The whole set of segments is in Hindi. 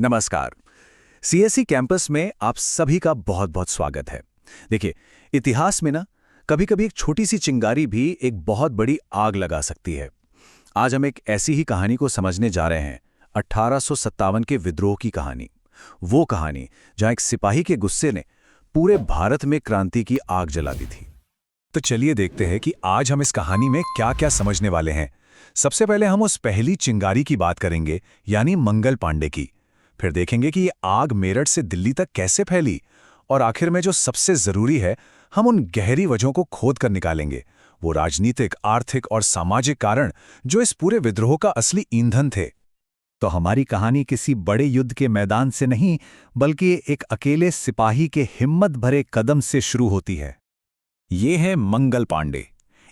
नमस्कार। सीएसई कैंपस में आप सभी का बहुत बहुत स्वागत है। देखिए, इतिहास में ना कभी कभी एक छोटी सी चिंगारी भी एक बहुत बड़ी आग लगा सकती है। आज हम एक ऐसी ही कहानी को समझने जा रहे हैं, 1857 के विद्रोह की कहानी। वो कहानी जहां एक सिपाही के गुस्से ने पूरे भारत में क्रांति की आग जला दी थी। तो चलिए देखते हैं कि आज हम इस कहानी में क्या क्या समझने वाले हैं। सबसे पहले हम उस पहली चिंगारी की बात करेंगे, यानी मंगल पांडे की। फिर देखेंगे कि ये आग मेरठ से दिल्ली तक कैसे फैली, और आखिर में जो सबसे जरूरी है, हम उन गहरी वजहों को खोद कर निकालेंगे, वो राजनीतिक, आर्थिक और सामाजिक कारण जो इस पूरे विद्रोह का असली ईंधन थे। तो हमारी कहानी किसी बड़े युद्ध के मैदान से नहीं, बल्कि एक अकेले सिपाही के हिम्मत भरे कदम से शुरू होती है। ये है Mangal Pandey,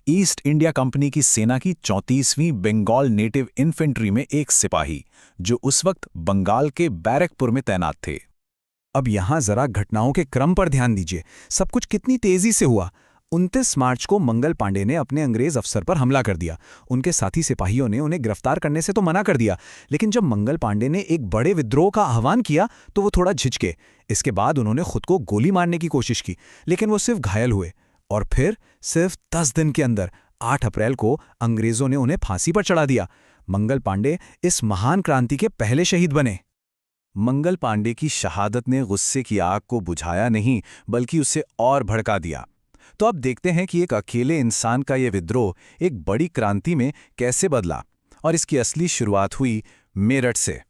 east India company की सेना की 34वीं बंगाल नेटिव इन्फेंट्री में एक सिपाही, जो उस वक्त बंगाल के बैरकपुर में तैनात थे। अब यहां जरा घटनाओं के क्रम पर ध्यान दीजिए। सब कुछ कितनी तेजी से हुआ। 29 मार्च को मंगल पांडे ने अपने अंग्रेज अफसर पर हमला कर दिया। उनके साथी सिपाहियों ने उन्हें गिरफ्तार करने से तो मना कर दिया, लेकिन जब मंगल पांडे ने एक बड़े विद्रोह का आह्वान किया तो वो थोड़ा झिझके। इसके बाद उन्होंने खुद को गोली मारने की कोशिश की, लेकिन वो सिर्फ घायल हुए। और फिर सिर्फ 10 दिन के अंदर 8 अप्रैल को अंग्रेजों ने उन्हें फांसी पर चढ़ा दिया। मंगल पांडे इस महान क्रांति के पहले शहीद बने। मंगल पांडे की शहादत ने गुस्से की आग को बुझाया नहीं, बल्कि उसे और भड़का दिया। तो अब देखते हैं कि एक अकेले इंसान का यह विद्रोह एक बड़ी क्रांति में कैसे बदला, और इसकी असली शुरुआत हुई मेरठ से।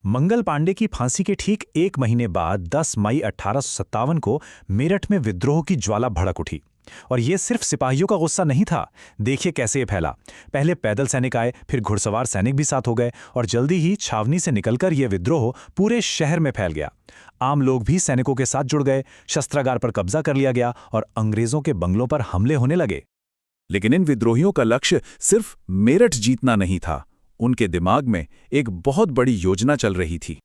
मंगल पांडे की फांसी के ठीक एक महीने बाद 10 मई 1857 को मेरठ में विद्रोह की ज्वाला भड़क उठी। और ये सिर्फ सिपाहियों का गुस्सा नहीं था। देखिए कैसे ये फैला। पहले पैदल सैनिक आए, फिर घुड़सवार सैनिक भी साथ हो गए, और जल्दी ही छावनी से निकलकर यह विद्रोह पूरे शहर में फैल गया। आम लोग भी सैनिकों के साथ जुड़ गए, शस्त्रागार पर कब्जा कर लिया गया और अंग्रेजों के बंगलों पर हमले होने लगे। लेकिन इन विद्रोहियों का लक्ष्य सिर्फ मेरठ जीतना नहीं था। उनके दिमाग में एक बहुत बड़ी योजना चल रही थी।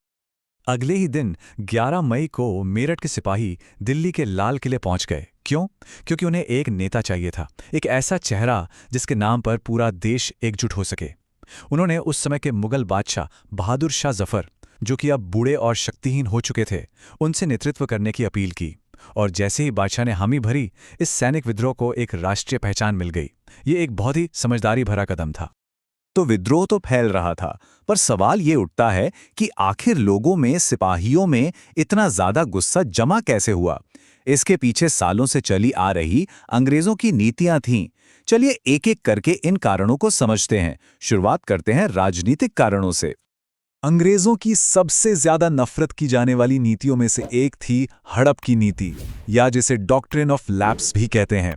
अगले ही दिन 11 मई को मेरठ के सिपाही दिल्ली के लाल किले पहुंच गए। क्यों? क्योंकि उन्हें एक नेता चाहिए था, एक ऐसा चेहरा जिसके नाम पर पूरा देश एकजुट हो सके। उन्होंने उस समय के मुगल बादशाह बहादुर शाह जफर, जो कि अब बूढ़े और शक्तिहीन हो चुके थे, उनसे नेतृत्व करने की अपील की। और जैसे ही बादशाह ने हामी भरी, इस सैनिक विद्रोह को एक राष्ट्रीय पहचान मिल गई। ये एक बहुत ही समझदारी भरा कदम था। तो विद्रोह तो फैल रहा था, पर सवाल ये उठता है कि आखिर लोगों में, सिपाहियों में इतना ज्यादा गुस्सा जमा कैसे हुआ? इसके पीछे सालों से चली आ रही अंग्रेजों की नीतियां थीं। चलिए एक एक करके इन कारणों को समझते हैं। शुरुआत करते हैं राजनीतिक कारणों से। अंग्रेजों की सबसे ज्यादा नफरत की जाने वाली नीतियों में से एक थी हड़प की नीति, या जिसे डॉक्ट्रिन ऑफ लैप्स भी कहते हैं।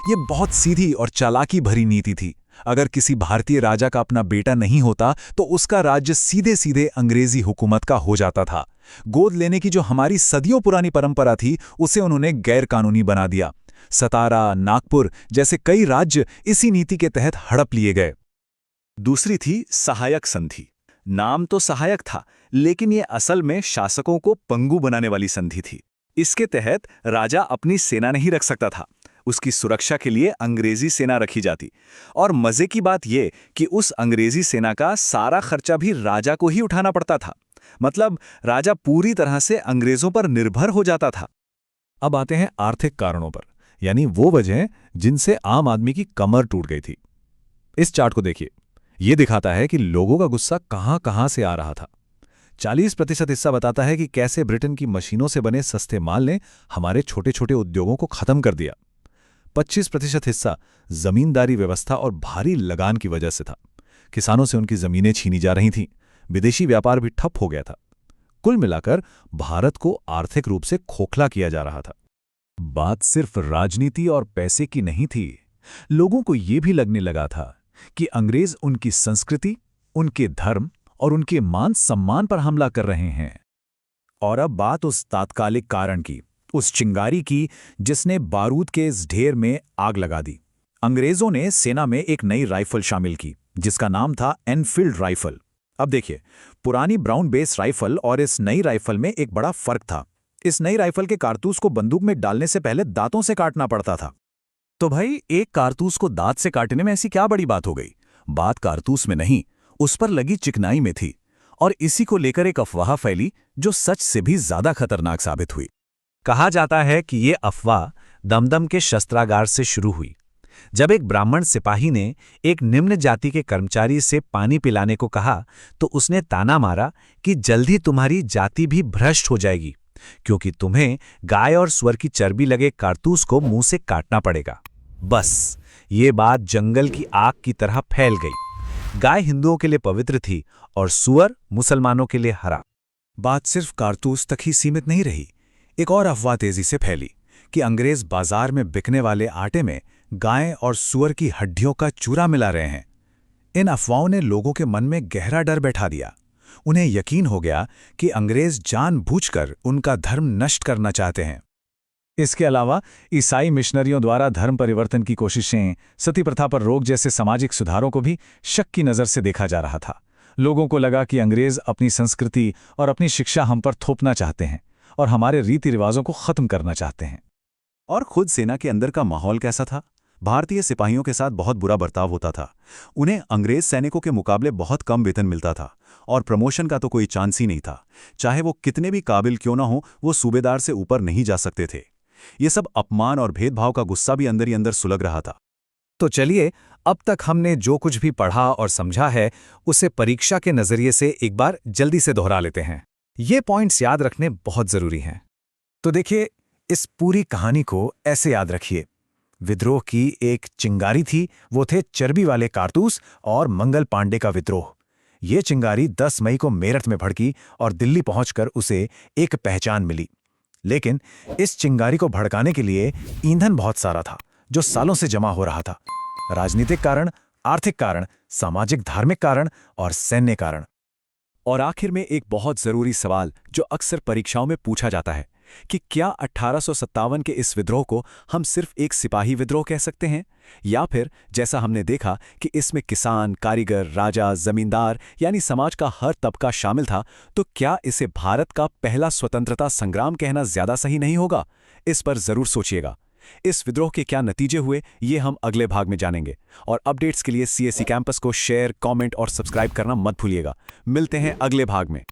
ये बहुत सीधी और चालाकी भरी नीति थी। अगर किसी भारतीय राजा का अपना बेटा नहीं होता तो उसका राज्य सीधे सीधे अंग्रेजी हुकूमत का हो जाता था। गोद लेने की जो हमारी सदियों पुरानी परंपरा थी, उसे उन्होंने गैर कानूनी बना दिया। सतारा, नागपुर जैसे कई राज्य इसी नीति के तहत हड़प लिए गए। दूसरी थी सहायक संधि। नाम तो सहायक था, लेकिन ये असल में शासकों को पंगु बनाने वाली संधि थी। इसके तहत राजा अपनी सेना नहीं रख सकता था, उसकी सुरक्षा के लिए अंग्रेजी सेना रखी जाती। और मजे की बात यह कि उस अंग्रेजी सेना का सारा खर्चा भी राजा को ही उठाना पड़ता था। मतलब राजा पूरी तरह से अंग्रेजों पर निर्भर हो जाता था। अब आते हैं आर्थिक कारणों पर, यानी वो वजह जिनसे आम आदमी की कमर टूट गई थी। इस चार्ट को देखिए। ये दिखाता है कि लोगों का गुस्सा कहां से आ रहा था। 40% हिस्सा बताता है कि कैसे ब्रिटेन की मशीनों से बने सस्ते माल ने हमारे छोटे छोटे उद्योगों को खत्म कर दिया। 25% हिस्सा जमींदारी व्यवस्था और भारी लगान की वजह से था। किसानों से उनकी जमीनें छीनी जा रही थीं, विदेशी व्यापार भी ठप हो गया था। कुल मिलाकर भारत को आर्थिक रूप से खोखला किया जा रहा था। बात सिर्फ राजनीति और पैसे की नहीं थी। लोगों को यह भी लगने लगा था कि अंग्रेज उनकी संस्कृति, उनके धर्म और उनके मान सम्मान पर हमला कर रहे हैं। और अब बात उस तात्कालिक कारण की, उस चिंगारी की जिसने बारूद के इस ढेर में आग लगा दी। अंग्रेजों ने सेना में एक नई राइफल शामिल की, जिसका नाम था एनफील्ड राइफल। अब देखिए, पुरानी ब्राउन बेस राइफल और इस नई राइफल में एक बड़ा फर्क था। इस नई राइफल के कारतूस को बंदूक में डालने से पहले दांतों से काटना पड़ता था। तो भाई, एक कारतूस को दांत से काटने में ऐसी क्या बड़ी बात हो गई? बात कारतूस में नहीं, उस पर लगी चिकनाई में थी। और इसी को लेकर एक अफवाह फैली जो सच से भी ज्यादा खतरनाक साबित हुई। कहा जाता है कि ये अफवाह दमदम के शस्त्रागार से शुरू हुई, जब एक ब्राह्मण सिपाही ने एक निम्न जाति के कर्मचारी से पानी पिलाने को कहा तो उसने ताना मारा कि जल्द ही तुम्हारी जाति भी भ्रष्ट हो जाएगी, क्योंकि तुम्हें गाय और सुअर की चर्बी लगे कारतूस को मुंह से काटना पड़ेगा। बस ये बात जंगल की आग की तरह फैल गई। गाय हिंदुओं के लिए पवित्र थी और सुअर मुसलमानों के लिए हरा। बात सिर्फ कारतूस तक ही सीमित नहीं रही। एक और अफवाह तेजी से फैली कि अंग्रेज बाजार में बिकने वाले आटे में गाय और सुअर की हड्डियों का चूरा मिला रहे हैं। इन अफवाहों ने लोगों के मन में गहरा डर बैठा दिया। उन्हें यकीन हो गया कि अंग्रेज जानबूझकर उनका धर्म नष्ट करना चाहते हैं। इसके अलावा ईसाई मिशनरियों द्वारा धर्म परिवर्तन की कोशिशें, सती प्रथा पर रोक जैसे सामाजिक सुधारों को भी शक की नज़र से देखा जा रहा था। लोगों को लगा कि अंग्रेज अपनी संस्कृति और अपनी शिक्षा हम पर थोपना चाहते हैं और हमारे रीति रिवाजों को खत्म करना चाहते हैं। और खुद सेना के अंदर का माहौल कैसा था? भारतीय सिपाहियों के साथ बहुत बुरा बर्ताव होता था। उन्हें अंग्रेज सैनिकों के मुकाबले बहुत कम वेतन मिलता था और प्रमोशन का तो कोई चांस ही नहीं था। चाहे वो कितने भी काबिल क्यों ना हो, वो सूबेदार से ऊपर नहीं जा सकते थे। ये सब अपमान और भेदभाव का गुस्सा भी अंदर ही अंदर सुलग रहा था। तो चलिए, अब तक हमने जो कुछ भी पढ़ा और समझा है उसे परीक्षा के नजरिए से एक बार जल्दी से दोहरा लेते हैं। ये पॉइंट्स याद रखने बहुत जरूरी हैं। तो देखिए, इस पूरी कहानी को ऐसे याद रखिए। विद्रोह की एक चिंगारी थी, वो थे चर्बी वाले कारतूस और मंगल पांडे का विद्रोह। ये चिंगारी 10 मई को मेरठ में भड़की और दिल्ली पहुंचकर उसे एक पहचान मिली। लेकिन इस चिंगारी को भड़काने के लिए ईंधन बहुत सारा था जो सालों से जमा हो रहा था। राजनीतिक कारण, आर्थिक कारण, सामाजिक धार्मिक कारण और सैन्य कारण। और आखिर में एक बहुत जरूरी सवाल जो अक्सर परीक्षाओं में पूछा जाता है कि क्या 1857 के इस विद्रोह को हम सिर्फ एक सिपाही विद्रोह कह सकते हैं, या फिर जैसा हमने देखा कि इसमें किसान, कारीगर, राजा, जमींदार यानी समाज का हर तबका शामिल था, तो क्या इसे भारत का पहला स्वतंत्रता संग्राम कहना ज्यादा सही नहीं होगा? इस पर जरूर सोचिएगा। इस विद्रोह के क्या नतीजे हुए, ये हम अगले भाग में जानेंगे। और अपडेट्स के लिए CSE कैंपस को शेयर, कमेंट और सब्सक्राइब करना मत भूलिएगा। मिलते हैं अगले भाग में।